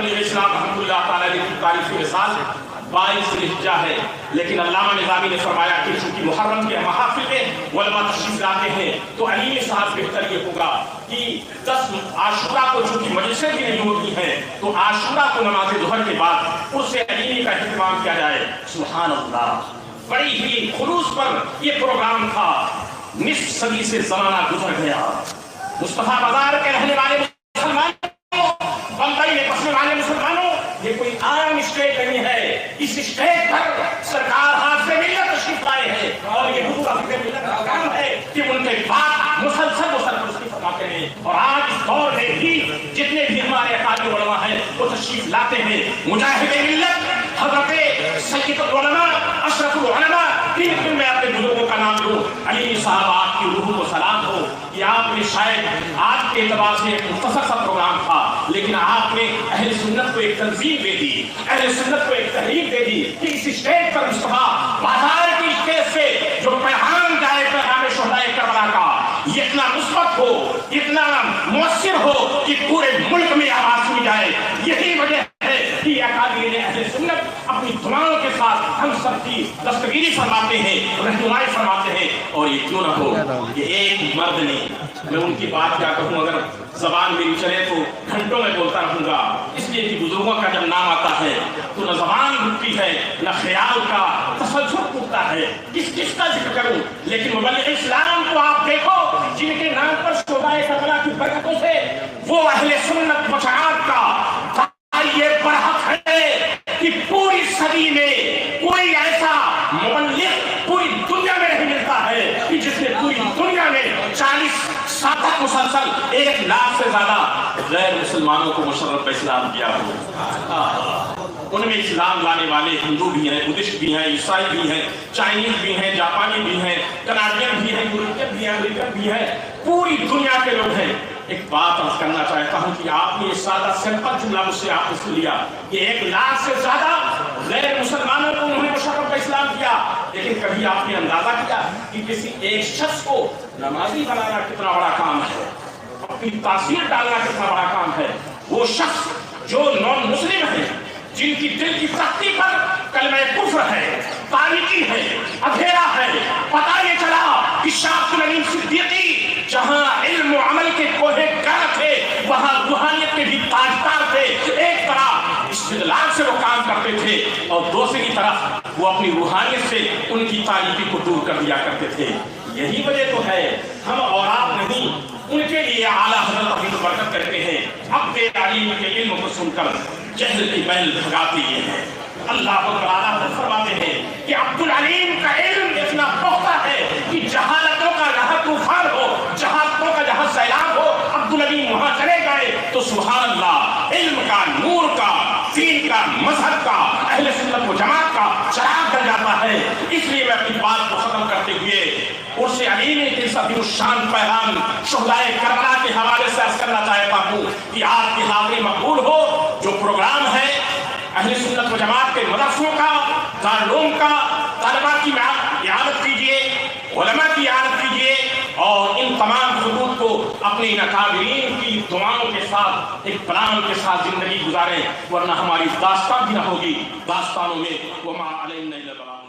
مبلغ اسلام رحمۃ اللہ تعالی علیہ کی تاریخ وصال 22 ذوالحجہ ہے، لیکن علامہ نظامی نے فرمایا کہ چونکہ محرم کے محافل میں علماء تشریف لاتے ہیں تو علیم صاحب بہتر یہ ہوگا کہ 10 عاشورہ کو چونکہ مجلسیں بھی نہیں ہوتی ہیں تو عاشورہ کو نماز ظہر کے بعد اس سے علیمی کا اہتمام کیا جائے۔ سبحان اللہ، بڑی ہی خلوص پر یہ پروگرام تھا۔ نصف صدی سے زمانہ گزر گیا، مصطفیٰ بازار کے رہنے والے مسلمانوں، بمبئی میں بسنے والے مسلمانوں، یہ کوئی عام اسٹیٹ نہیں ہے، اس اسٹیٹ پر سرکار ہاتھ سے ملت تشریف لائے ہیں اور یہ حضور اپنے ملت کا کام ہے کہ ان کے بعد مسلسل وہ سرپرستی فرماتے ہیں۔ اور آج اس دور میں بھی جتنے بھی ہمارے اکابر علماء ہیں وہ تشریف لاتے ہیں۔ مجاہد ملت حضرت سید العلماء اشرف العلماء، میں اپنے بزرگوں کا نام لوں، علی صاحب آپ کی روح کو سلام ہو کہ آپ نے شاید آج کے اعتبار سے ایک مختصر سا پروگرام تھا، لیکن آپ نے اہل سنت کو ایک تنظیم دے دی، اہل سنت کو ایک تحریک دے دی کہ اس اسٹیج پر مصطفیٰ بازار کی اسٹیج سے جو پیغام جائے پیغام شہدائے کربلا کا یہ اتنا مثبت ہو، اتنا مؤثر ہو کہ پورے ملک میں آواز سنی جائے۔ یہی وجہ ہے کہ اکابرین اہل سنت اپنی دعاؤں کے ساتھ ہم سب کی دستگیری فرماتے ہیں، رہنمائی فرماتے ہیں۔ اور یہ کیوں نہ ہو کہ ایک مرد نے، میں ان کی بات کیا کہوں، اگر زبان میری چلے تو گھنٹوں میں بولتا رہوں گا، اس لیے کہ بزرگوں کا جب نام آتا ہے تو نہ زبان رکتی ہے نہ خیال کا تسلسل ٹوٹتا ہے، کس کا ذکر کروں۔ لیکن مبلغ اسلام کو آپ دیکھو جن کے نام پر شہدائے کربلا کی برکتوں سے وہ اہل سنت وجماعت کا یہ برحق ہے کہ پوری صدی میں کوئی ایسا مبلغ پوری دنیا میں نہیں ملتا ہے کہ جس نے پوری دنیا میں 40 سال تک مسلسل 1 لاکھ سے زیادہ غیر مسلمانوں کو مشرف اسلام کیا ہو۔ ان میں اسلام لانے والے ہندو بھی ہیں، بدھسٹ بھی ہیں، عیسائی بھی ہیں، چائنیز بھی ہیں، جاپانی بھی ہیں، کناڈین بھی ہیں، یورپین بھی ہیں، امریکن بھی ہیں، پوری دنیا کے لوگ ہیں۔ ایک بات عرض کرنا چاہتا ہوں کہ آپ نے سادہ سمپل جملہ مجھ سے آپ نے سن لیا کہ 1 لاکھ سے زیادہ غیر مسلمانوں کو انہوں نے مشرف اسلام کیا، لیکن کبھی آپ نے اندازہ کیا کہ کسی ایک شخص کو نمازی بنانا کتنا بڑا کام ہے، اپنی تاثیر ڈالنا کتنا بڑا کام ہے۔ وہ شخص جو نان مسلم ہے، جن کی دل کی تختی پر کلمہ کفر ہے، تاریکی ہے، اندھیرا ہے، پتہ یہ چلا کہ شاہ عبد العلیم صدیقی جہاں علم و عمل کے کوہ گاہ تھے وہاں روحانیت کے بھی تاجدار تھے۔ ایک طرح استدلال سے وہ کام کرتے تھے اور دوسری طرف وہ اپنی روحانیت سے ان کی تاریکی کو دور کر دیا کرتے تھے۔ یہی وجہ تو ہے ہم اور آپ نہیں، ان کے لیے اعلیٰ حضرت اپنی برکت کرتے ہیں۔ اب بے تعلیم کے علم کو سن کر جہل کی بیل بھگاتے ہیں۔ اللہ تعالیٰ فرماتے ہیں کہ عبد العلیم کا علم اتنا پختہ ہے کہ جہالتوں کا جہاں طوفان ہو، جہالتوں کا جہاں سیلاب ہو، عبد العلیم وہاں چلے گئے تو سبحان اللہ علم کا، نور کا، دین کا، مذہب کا، اہل سنت و جماعت کا چراغ جل جاتا ہے۔ اس لیے میں اپنی بات کو ختم کرتے ہوئے عرس علیمی کے سبھی الشان پیغام شہدائے کربلا کے حوالے سے عرض کرنا چاہتا ہوں کہ آپ کی حاضری مقبول ہو۔ جو پروگرام ہے اہل سنت و جماعت کے مدرسوں کا، دارالعلوم کا، طلباء کی اعانت کیجیے، علماء کی اعانت کیجیے اور ان تمام خطوط کو اپنے ان اکابرین کی دعاؤں کے ساتھ ایک پلان کے ساتھ زندگی گزاریں، ورنہ ہماری داستان بھی نہ ہوگی۔ داستانوں میں وما علینا الا البلاغ۔